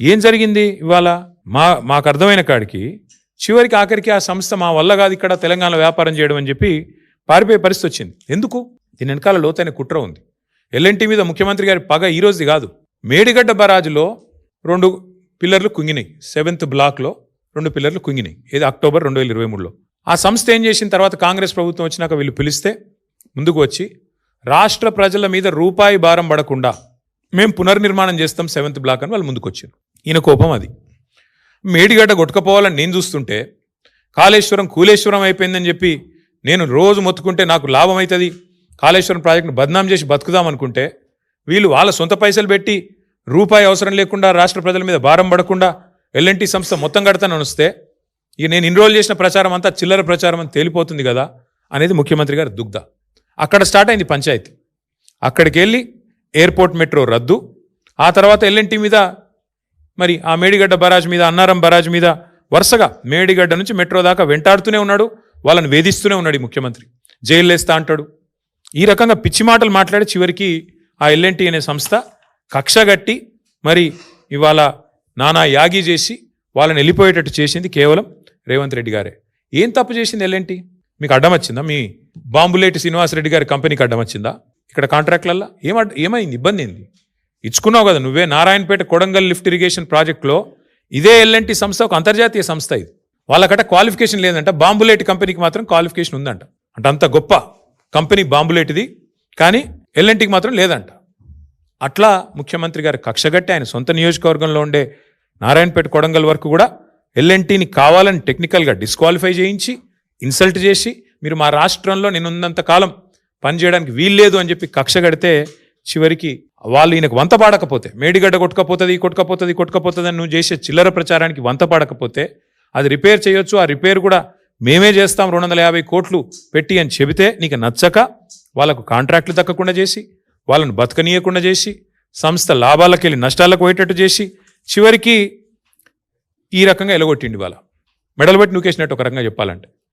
ఏం జరిగింది ఇవాళ మాకు అర్థమైన కాడికి చివరికి ఆఖరికి ఆ సంస్థ మా వల్ల కాదు ఇక్కడ తెలంగాణలో వ్యాపారం చేయడం అని చెప్పి పారిపోయే పరిస్థితి వచ్చింది. ఎందుకు? దీని వెనకాల లోతైన కుట్ర ఉంది. ఎల్ఎన్టీ మీద ముఖ్యమంత్రి గారి పగ ఈ రోజుది కాదు. మేడిగడ్డ బరాజులో 2 పిల్లర్లు కుంగినాయి. 7th బ్లాక్లో 2 పిల్లర్లు కుంగినాయి. ఇది అక్టోబర్ 2023లో. ఆ సంస్థ ఏం చేసిన తర్వాత కాంగ్రెస్ ప్రభుత్వం వచ్చినాక వీళ్ళు పిలిస్తే ముందుకు వచ్చి రాష్ట్ర ప్రజల మీద రూపాయి భారం పడకుండా మేము పునర్నిర్మాణం చేస్తాం 7th బ్లాక్ అని వాళ్ళు ముందుకు వచ్చారు. ఈయన కోపం అది. మేడిగడ్డ కొట్టుకపోవాలని నేను చూస్తుంటే కాళేశ్వరం కూలేశ్వరం అయిపోయిందని చెప్పి నేను రోజు మొత్తుకుంటే నాకు లాభం అవుతుంది, కాళేశ్వరం ప్రాజెక్టును బద్నాం చేసి బతుకుదాం అనుకుంటే వీళ్ళు వాళ్ళ సొంత పైసలు పెట్టి రూపాయి అవసరం లేకుండా రాష్ట్ర ప్రజల మీద భారం పడకుండా ఎల్ఎన్టీ సంస్థ మొత్తం కడతానని వస్తే ఇక నేను ఇన్రోల్ చేసిన ప్రచారం అంతా చిల్లర ప్రచారం అని తేలిపోతుంది కదా అనేది ముఖ్యమంత్రి గారి దుగ్ధ. అక్కడ స్టార్ట్ అయింది పంచాయతీ. అక్కడికి వెళ్ళి ఎయిర్పోర్ట్ మెట్రో రద్దు, ఆ తర్వాత ఎల్ఎన్టీ మీద మరి ఆ మేడిగడ్డ బరాజ్ మీద అన్నారం బరాజ్ మీద వరుసగా మేడిగడ్డ నుంచి మెట్రో దాకా వెంటాడుతూనే ఉన్నాడు, వాళ్ళని వేధిస్తూనే ఉన్నాడు ఈ ముఖ్యమంత్రి. జైలు వేస్తా అంటాడు. ఈ రకంగా పిచ్చి మాటలు మాట్లాడి చివరికి ఆ ఎల్ఎన్టీ అనే సంస్థ కక్షగట్టి మరి ఇవాళ నానా యాగి చేసి వాళ్ళని వెళ్ళిపోయేటట్టు చేసింది కేవలం రేవంత్ రెడ్డి గారే. ఏం తప్పు చేసింది ఎల్ఎన్టీ? మీకు అడ్డం వచ్చిందా? మీ బాంబులేటి శ్రీనివాసరెడ్డి గారి కంపెనీకి అడ్డం వచ్చిందా? ఇక్కడ కాంట్రాక్ట్లల్లో ఏమైంది? ఇబ్బంది ఏంది? ఇచ్చుకున్నావు కదా నువ్వే. నారాయణపేట కొడంగల్ లిఫ్ట్ ఇరిగేషన్ ప్రాజెక్టులో ఇదే ఎల్ఎన్టీ సంస్థ ఒక అంతర్జాతీయ సంస్థ. ఇది వాళ్ళకట క్వాలిఫికేషన్ లేదంట, బాంబులేటి కంపెనీకి మాత్రం క్వాలిఫికేషన్ ఉందంట. అంటే అంత గొప్ప కంపెనీ బాంబులేటిది, కానీ ఎల్ఎన్టీకి మాత్రం లేదంట. అట్లా ముఖ్యమంత్రి గారు కక్షగట్టి ఆయన సొంత నియోజకవర్గంలో ఉండే నారాయణపేట కొడంగల్ వరకు కూడా ఎల్ఎన్టీని కావాలని టెక్నికల్గా డిస్క్వాలిఫై చేయించి ఇన్సల్ట్ చేసి మీరు మా రాష్ట్రంలో నేనున్నంత కాలం పనిచేయడానికి వీల్లేదు అని చెప్పి కక్షగడితే చివరికి వాళ్ళు ఈయనకు వంత పాడకపోతే, మేడిగడ్డ కొట్టుకపోతుంది అని నువ్వు చేసే చిల్లర ప్రచారానికి వంత పాడకపోతే అది రిపేర్ చేయొచ్చు, ఆ రిపేర్ కూడా మేమే చేస్తాం 250 కోట్లు పెట్టి అని చెబితే నీకు నచ్చక వాళ్ళకు కాంట్రాక్టులు దక్కకుండా చేసి వాళ్ళను బతకనీయకుండా చేసి సంస్థ లాభాలకు వెళ్ళి నష్టాలకు పోయేటట్టు చేసి చివరికి ఈ రకంగా ఎలగొట్టిండి. వాళ్ళ మెడలు బట్టి నూకేసినట్టు ఒక రకంగా చెప్పాలంటే.